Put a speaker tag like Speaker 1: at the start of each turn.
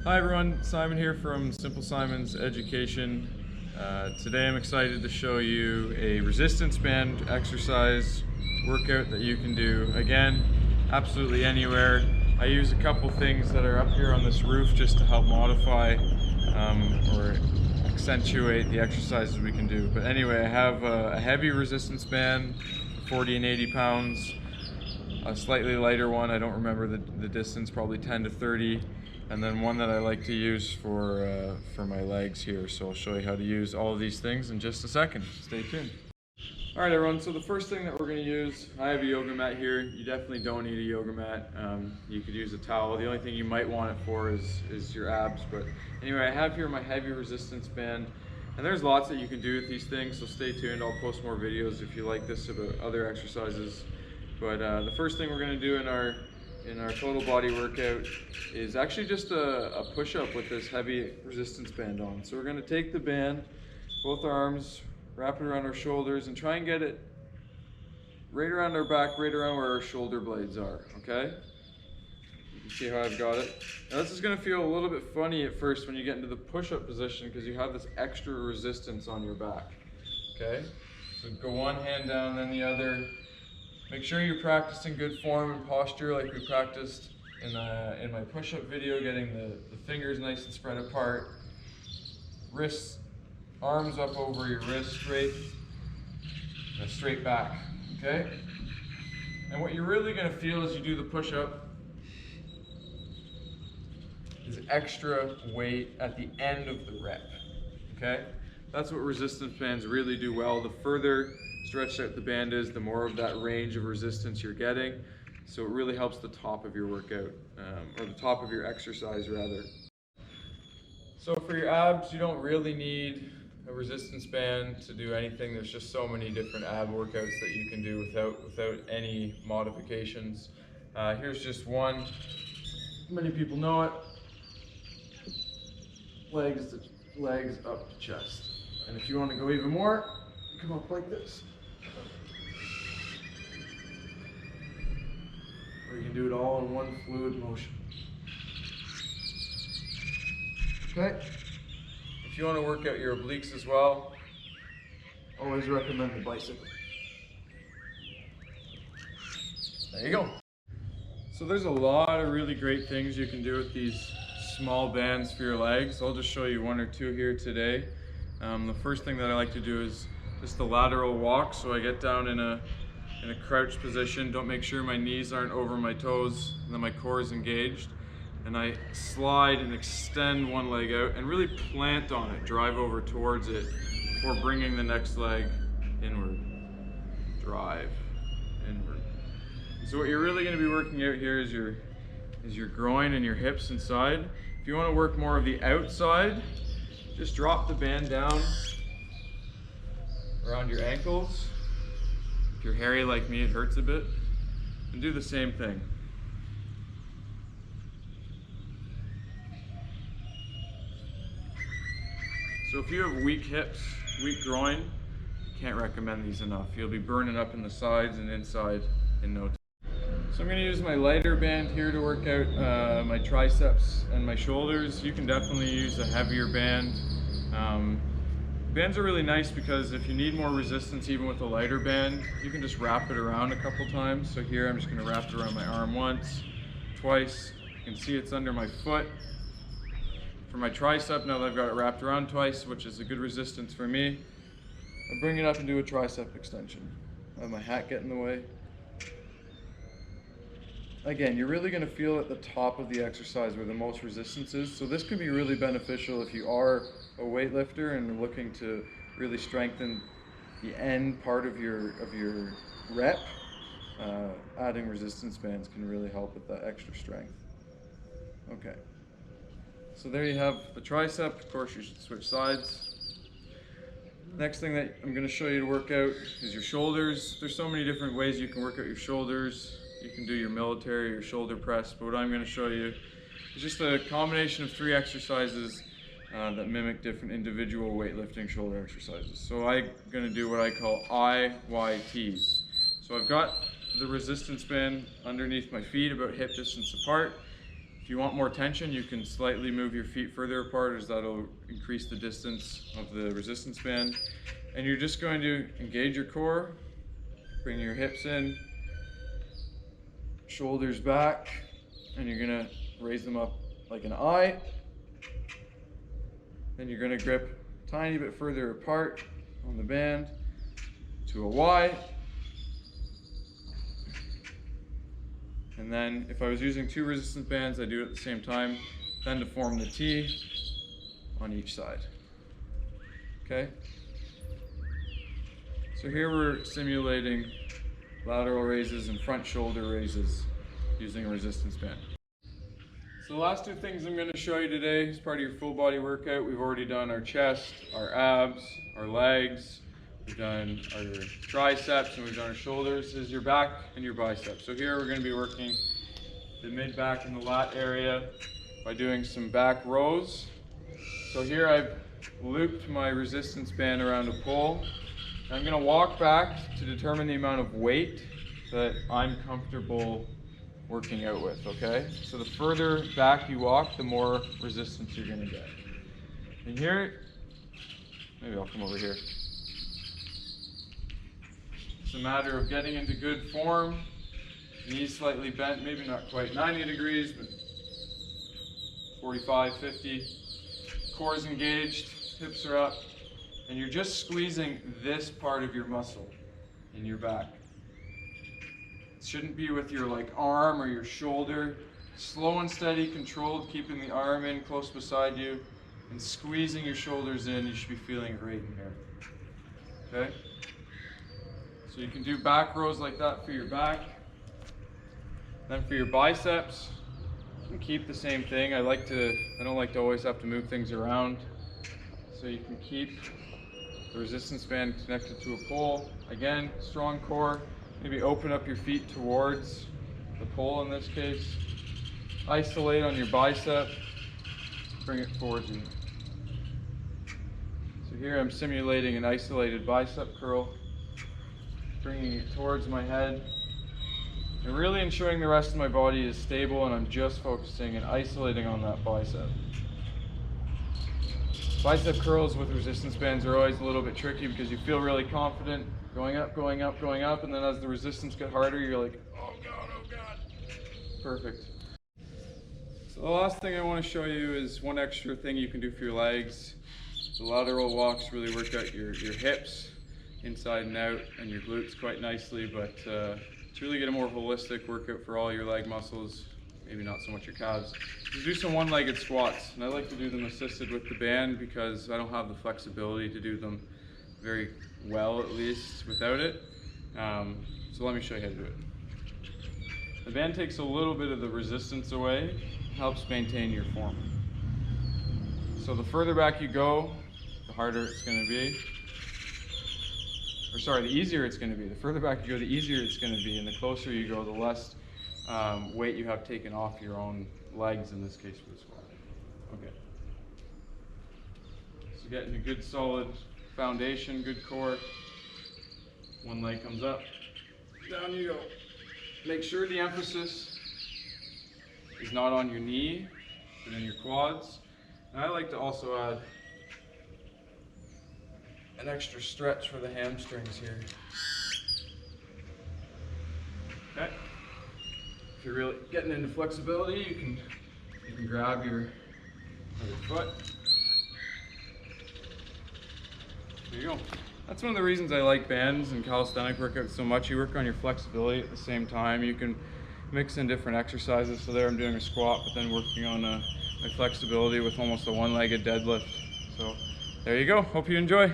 Speaker 1: Hi everyone, Simon here from Simple Simon's Education. Today I'm excited to show you a resistance band exercise workout that you can do, again, absolutely anywhere. I use a couple things that are up here on this roof just to help modify or accentuate the exercises we can do. But anyway, I have a heavy resistance band, 40 and 80 pounds, a slightly lighter one, I don't remember the distance, probably 10 to 30, and then one that I like to use for my legs here. So I'll show you how to use all of these things in just a second. Stay tuned. Alright everyone, so the first thing that we're going to use, I have a yoga mat here. You definitely don't need a yoga mat. You could use a towel. The only thing you might want it for is your abs. But anyway, I have here my heavy resistance band. And there's lots that you can do with these things, so stay tuned. I'll post more videos if you like this about other exercises. But the first thing we're going to do in our total body workout is actually just a push-up with this heavy resistance band on. So we're going to take the band, both arms, wrap it around our shoulders, and try and get it right around our back, right around where our shoulder blades are, okay? You can see how I've got it. Now this is going to feel a little bit funny at first when you get into the push-up position because you have this extra resistance on your back, okay? So go one hand down, then the other. Make sure you're practicing good form and posture like we practiced in my push-up video, getting the fingers nice and spread apart. Wrists, arms up over your wrist straight, and a straight back, okay? And what you're really gonna feel as you do the push-up is extra weight at the end of the rep, okay? That's what resistance bands really do well. The further stretched out the band is, the more of that range of resistance you're getting. So it really helps the top of your workout, or the top of your exercise rather. So for your abs, you don't really need a resistance band to do anything. There's just so many different ab workouts that you can do without any modifications. Here's just one. Many people know it. Legs up to chest. And if you want to go even more, come up like this. Or you can do it all in one fluid motion. Okay? If you want to work out your obliques as well, always recommend the bicycle. There you go. So there's a lot of really great things you can do with these small bands for your legs. I'll just show you one or two here today. The first thing that I like to do is just the lateral walk. So I get down in a crouched position. Don't make sure my knees aren't over my toes and that my core is engaged. And I slide and extend one leg out and really plant on it, drive over towards it before bringing the next leg inward. Drive inward. So what you're really going to be working out here is your groin and your hips inside. If you want to work more of the outside, just drop the band down around your ankles. If you're hairy like me, it hurts a bit. And do the same thing. So if you have weak hips, weak groin, can't recommend these enough. You'll be burning up in the sides and inside in no time. So I'm going to use my lighter band here to work out my triceps and my shoulders. You can definitely use a heavier band. Bands are really nice because if you need more resistance even with a lighter band, you can just wrap it around a couple times. So here I'm just going to wrap it around my arm once, twice. You can see it's under my foot. For my tricep, now that I've got it wrapped around twice, which is a good resistance for me, I bring it up and do a tricep extension. I have my hat get in the way. Again, you're really going to feel at the top of the exercise where the most resistance is. So this can be really beneficial if you are a weightlifter and are looking to really strengthen the end part of your rep. Adding resistance bands can really help with that extra strength. Okay. So there you have the tricep. Of course, you should switch sides. Next thing that I'm going to show you to work out is your shoulders. There's so many different ways you can work out your shoulders. You can do your military or shoulder press, but what I'm going to show you is just a combination of 3 exercises that mimic different individual weightlifting shoulder exercises. So I'm going to do what I call IYTs. So I've got the resistance band underneath my feet about hip distance apart. If If you want more tension, you can slightly move your feet further apart, as that'll increase the distance of the resistance band. And you're just going to engage your core, bring your hips in, shoulders back, and you're gonna raise them up like an I. Then you're gonna grip a tiny bit further apart on the band to a Y. And then if I was using 2 resistance bands, I do it at the same time, then to form the T on each side. Okay? So here we're simulating lateral raises and front shoulder raises using a resistance band. So the last 2 things I'm going to show you today as part of your full body workout. We've already done our chest, our abs, our legs, we've done our triceps, and we've done our shoulders. This is your back and your biceps. So here we're going to be working the mid back and the lat area by doing some back rows. So here I've looped my resistance band around a pole. I'm going to walk back to determine the amount of weight that I'm comfortable working out with, okay? So the further back you walk, the more resistance you're going to get. And here, maybe I'll come over here. It's a matter of getting into good form, knees slightly bent, maybe not quite 90 degrees, but 45, 50. Core's engaged, hips are up, and you're just squeezing this part of your muscle in your back. It shouldn't be with your arm or your shoulder. Slow and steady, controlled, keeping the arm in close beside you and squeezing your shoulders in. You should be feeling it right in here. Okay? So you can do back rows like that for your back. Then for your biceps, you can keep the same thing. I don't like to always have to move things around. So you can keep the resistance band connected to a pole. Again, strong core. Maybe open up your feet towards the pole in this case. Isolate on your bicep. Bring it towards you. So here I'm simulating an isolated bicep curl. Bringing it towards my head. And really ensuring the rest of my body is stable, and I'm just focusing and isolating on that bicep. Bicep curls with resistance bands are always a little bit tricky because you feel really confident going up, going up, going up, and then as the resistance gets harder, you're like, oh God, oh God. Perfect. So the last thing I want to show you is one extra thing you can do for your legs. The lateral walks really work out your hips inside and out and your glutes quite nicely, but to really get a more holistic workout for all your leg muscles, maybe not so much your calves, just do some one-legged squats. And I like to do them assisted with the band because I don't have the flexibility to do them very well, at least without it. So let me show you how to do it. The band takes a little bit of the resistance away, helps maintain your form. So the further back you go, the harder it's going to be. Or sorry, the easier it's going to be. The further back you go, the easier it's going to be, and the closer you go, the less weight you have taken off your own legs, in this case for the squat. Okay. So getting a good solid foundation, good core. One leg comes up, down you go. Make sure the emphasis is not on your knee, but in your quads. And I like to also add an extra stretch for the hamstrings here. Okay. If you're really getting into flexibility, you can grab your other foot. There you go. That's one of the reasons I like bands and calisthenic workouts so much. You work on your flexibility at the same time. You can mix in different exercises. So there I'm doing a squat, but then working on my flexibility with almost a one-legged deadlift. So there you go. Hope you enjoy.